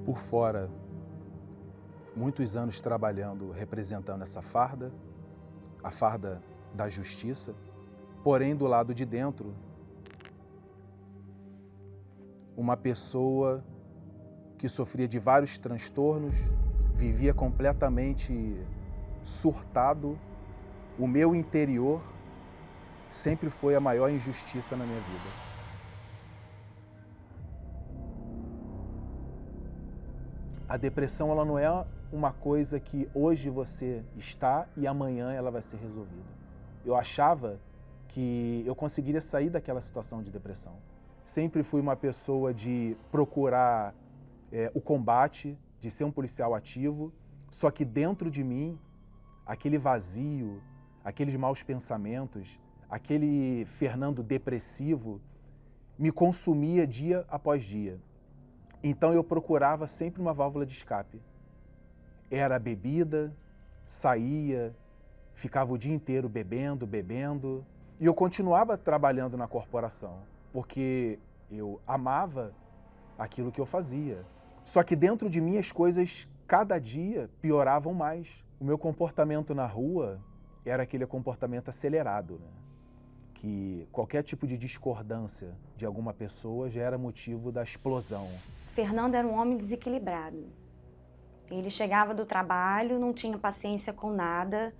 por fora, muitos anos trabalhando, representando essa farda, a farda da justiça, porém do lado de dentro, uma pessoa que sofria de vários transtornos, vivia completamente surtado. O meu interior sempre foi a maior injustiça na minha vida. A depressão, ela não é uma coisa que hoje você está e amanhã ela vai ser resolvida. Eu achava que eu conseguiria sair daquela situação de depressão. Sempre fui uma pessoa de procurar o combate, de ser um policial ativo, só que dentro de mim, aquele vazio, aqueles maus pensamentos, aquele Fernando depressivo me consumia dia após dia. Então eu procurava sempre uma válvula de escape. Era a bebida, saía, ficava o dia inteiro bebendo, e eu continuava trabalhando na corporação, porque eu amava aquilo que eu fazia. Só que dentro de mim as coisas cada dia pioravam mais. O meu comportamento na rua era aquele comportamento acelerado, né? Que qualquer tipo de discordância de alguma pessoa já era motivo da explosão. Fernando era um homem desequilibrado. Ele chegava do trabalho, não tinha paciência com nada.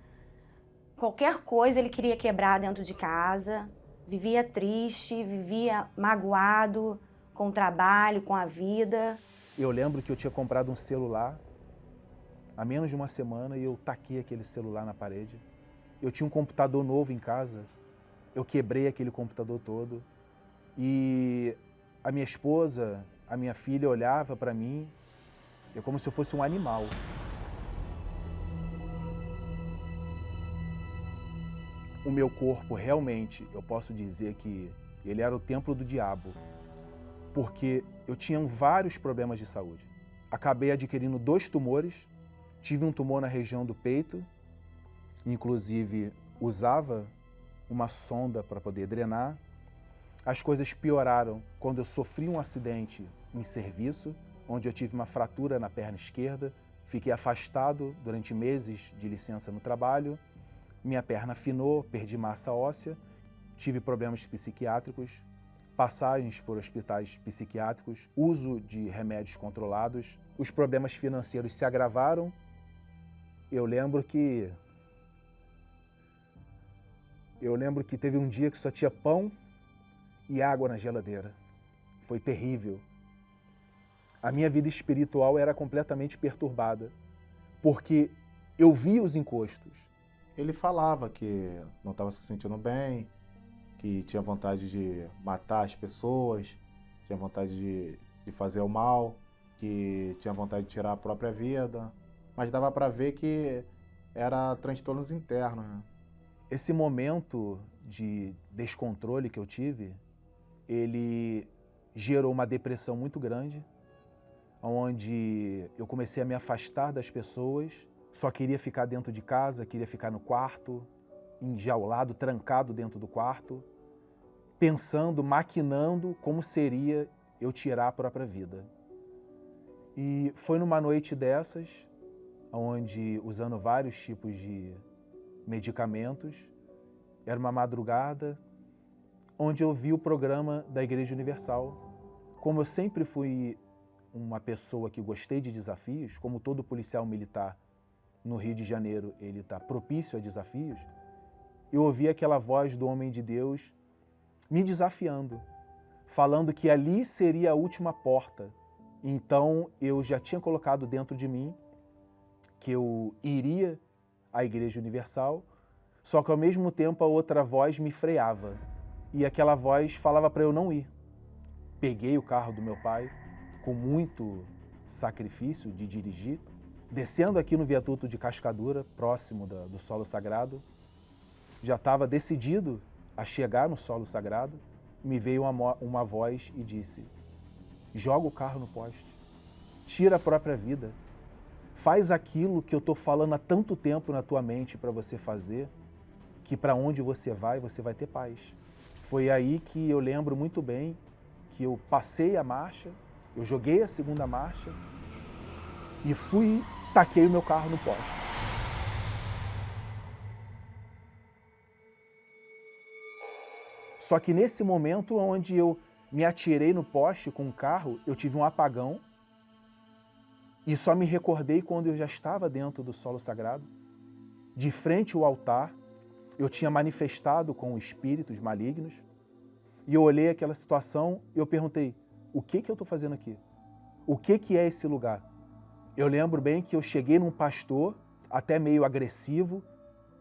Qualquer coisa ele queria quebrar dentro de casa. Vivia triste, vivia magoado com o trabalho, com a vida. Eu lembro que eu tinha comprado um celular há menos de uma semana e eu taquei aquele celular na parede. Eu tinha um computador novo em casa, eu quebrei aquele computador todo. E a minha esposa, a minha filha olhava para mim, como se eu fosse um animal. O meu corpo realmente, eu posso dizer que ele era o templo do diabo, porque eu tinha vários problemas de saúde. Acabei adquirindo 2 tumores, tive um tumor na região do peito, inclusive usava uma sonda para poder drenar. As coisas pioraram quando eu sofri um acidente em serviço, onde eu tive uma fratura na perna esquerda, fiquei afastado durante meses de licença no trabalho, minha perna afinou, perdi massa óssea, tive problemas psiquiátricos, passagens por hospitais psiquiátricos, uso de remédios controlados, os problemas financeiros se agravaram. Eu lembro que teve um dia que só tinha pão e água na geladeira. Foi terrível. A minha vida espiritual era completamente perturbada, porque eu via os encostos. Ele falava que não estava se sentindo bem, que tinha vontade de matar as pessoas, tinha vontade de fazer o mal, que tinha vontade de tirar a própria vida, mas dava para ver que era transtornos internos, né? Esse momento de descontrole que eu tive, ele gerou uma depressão muito grande, onde eu comecei a me afastar das pessoas, só queria ficar dentro de casa, queria ficar no quarto, enjaulado, trancado dentro do quarto, pensando, maquinando como seria eu tirar a própria vida. E foi numa noite dessas, onde, usando vários tipos de medicamentos, era uma madrugada, onde eu vi o programa da Igreja Universal. Como eu sempre fui uma pessoa que gostei de desafios, como todo policial militar no Rio de Janeiro, ele está propício a desafios, eu ouvi aquela voz do homem de Deus me desafiando, falando que ali seria a última porta. Então eu já tinha colocado dentro de mim que eu iria à Igreja Universal, só que ao mesmo tempo a outra voz me freava e aquela voz falava para eu não ir. Peguei o carro do meu pai, com muito sacrifício de dirigir, descendo aqui no viaduto de Cascadura, próximo do solo sagrado. Já estava decidido a chegar no solo sagrado, me veio uma voz e disse: joga o carro no poste, tira a própria vida, faz aquilo que eu estou falando há tanto tempo na tua mente para você fazer, que para onde você vai ter paz. Foi aí que eu lembro muito bem que eu passei a marcha, eu joguei a segunda marcha e fui, taquei o meu carro no poste. Só que nesse momento onde eu me atirei no poste com o carro, eu tive um apagão e só me recordei quando eu já estava dentro do solo sagrado, de frente ao altar. Eu tinha manifestado com espíritos malignos e eu olhei aquela situação e eu perguntei, o que eu estou fazendo aqui? O que é esse lugar? Eu lembro bem que eu cheguei num pastor, até meio agressivo,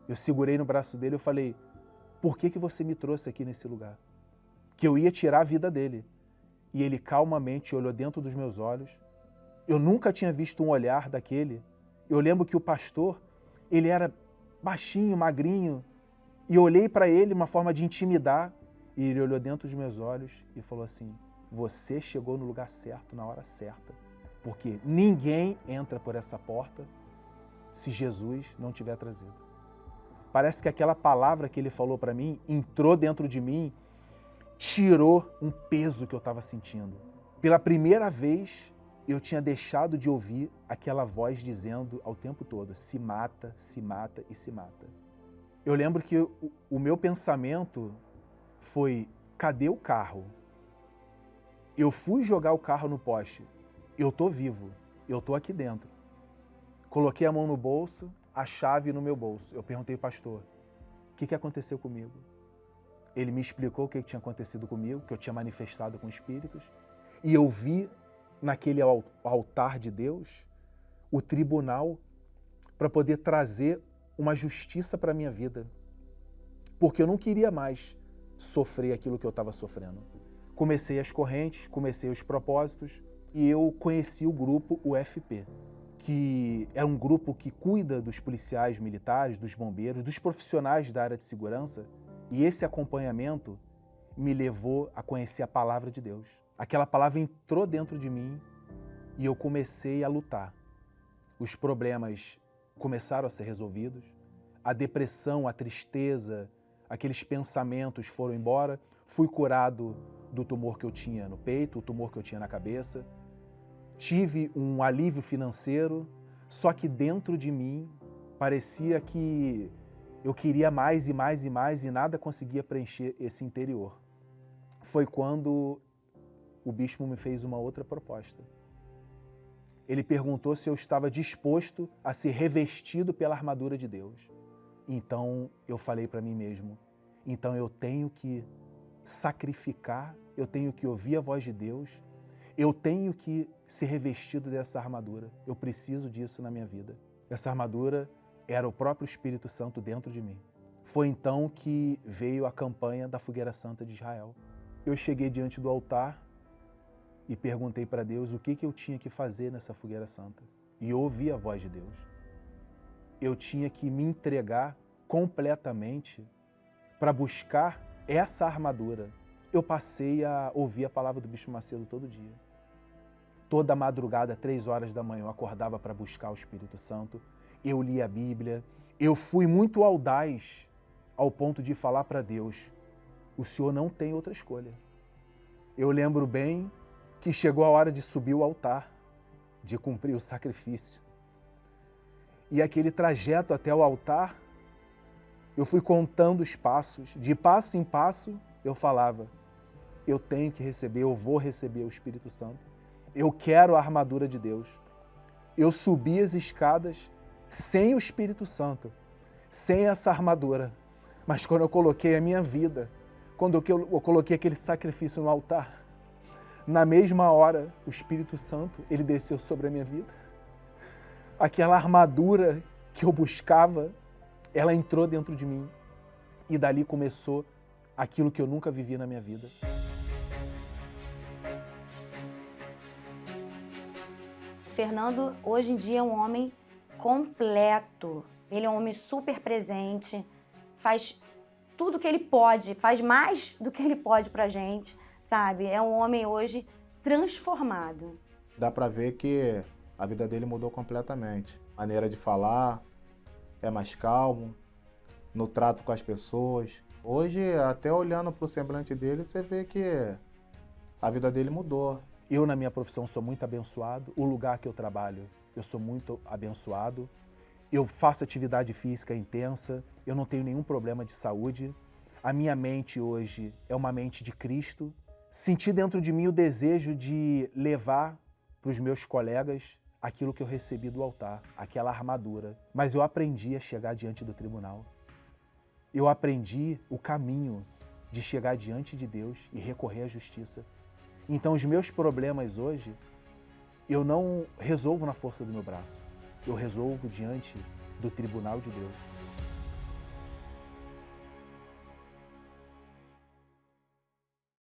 eu segurei no braço dele e falei, por que você me trouxe aqui nesse lugar? Que eu ia tirar a vida dele. E ele calmamente olhou dentro dos meus olhos. Eu nunca tinha visto um olhar daquele. Eu lembro que o pastor, ele era baixinho, magrinho, e eu olhei para ele uma forma de intimidar, e ele olhou dentro dos meus olhos e falou assim, você chegou no lugar certo, na hora certa, porque ninguém entra por essa porta se Jesus não tiver trazido. Parece que aquela palavra que ele falou para mim entrou dentro de mim, tirou um peso que eu estava sentindo. Pela primeira vez, eu tinha deixado de ouvir aquela voz dizendo ao tempo todo, se mata e se mata. Eu lembro que o meu pensamento foi, cadê o carro? Eu fui jogar o carro no poste, eu tô vivo, eu tô aqui dentro. Coloquei a mão no bolso, a chave no meu bolso. Eu perguntei, pastor, o que aconteceu comigo? Ele me explicou o que tinha acontecido comigo, que eu tinha manifestado com espíritos, e eu vi naquele altar de Deus o tribunal para poder trazer uma justiça para a minha vida, porque eu não queria mais sofrer aquilo que eu estava sofrendo. Comecei as correntes, comecei os propósitos, e eu conheci o grupo UFP, que é um grupo que cuida dos policiais militares, dos bombeiros, dos profissionais da área de segurança, e esse acompanhamento me levou a conhecer a palavra de Deus. Aquela palavra entrou dentro de mim e eu comecei a lutar. Os problemas começaram a ser resolvidos, a depressão, a tristeza, aqueles pensamentos foram embora, fui curado do tumor que eu tinha no peito, o tumor que eu tinha na cabeça, tive um alívio financeiro, só que dentro de mim parecia que eu queria mais e mais e mais e nada conseguia preencher esse interior. Foi quando o bispo me fez uma outra proposta. Ele perguntou se eu estava disposto a ser revestido pela armadura de Deus. Então eu falei para mim mesmo, então eu tenho que sacrificar, eu tenho que ouvir a voz de Deus, eu tenho que ser revestido dessa armadura. Eu preciso disso na minha vida. Essa armadura era o próprio Espírito Santo dentro de mim. Foi então que veio a campanha da Fogueira Santa de Israel. Eu cheguei diante do altar e perguntei para Deus o que eu tinha que fazer nessa Fogueira Santa. E eu ouvi a voz de Deus. Eu tinha que me entregar completamente para buscar essa armadura. Eu passei a ouvir a palavra do Bispo Macedo todo dia. Toda madrugada, 3 horas da manhã, eu acordava para buscar o Espírito Santo. Eu li a Bíblia. Eu fui muito audaz ao ponto de falar para Deus, o Senhor não tem outra escolha. Eu lembro bem que chegou a hora de subir o altar, de cumprir o sacrifício. E aquele trajeto até o altar, eu fui contando os passos. De passo em passo, eu falava, eu tenho que receber, eu vou receber o Espírito Santo. Eu quero a armadura de Deus. Eu subi as escadas sem o Espírito Santo, sem essa armadura. Mas quando eu coloquei a minha vida, quando eu coloquei aquele sacrifício no altar, na mesma hora, o Espírito Santo, ele desceu sobre a minha vida. Aquela armadura que eu buscava, ela entrou dentro de mim. E dali começou aquilo que eu nunca vivi na minha vida. Fernando, hoje em dia, é um homem completo. Ele é um homem super presente, faz tudo que ele pode, faz mais do que ele pode pra gente, sabe? É um homem hoje transformado. Dá pra ver que a vida dele mudou completamente. A maneira de falar é mais calmo, no trato com as pessoas. Hoje, até olhando pro semblante dele, você vê que a vida dele mudou. Eu, na minha profissão, sou muito abençoado. O lugar que eu trabalho eu sou muito abençoado, eu faço atividade física intensa, eu não tenho nenhum problema de saúde, a minha mente hoje é uma mente de Cristo. Senti dentro de mim o desejo de levar para os meus colegas aquilo que eu recebi do altar, aquela armadura. Mas eu aprendi a chegar diante do tribunal. Eu aprendi o caminho de chegar diante de Deus e recorrer à justiça. Então os meus problemas hoje, eu não resolvo na força do meu braço. Eu resolvo diante do tribunal de Deus.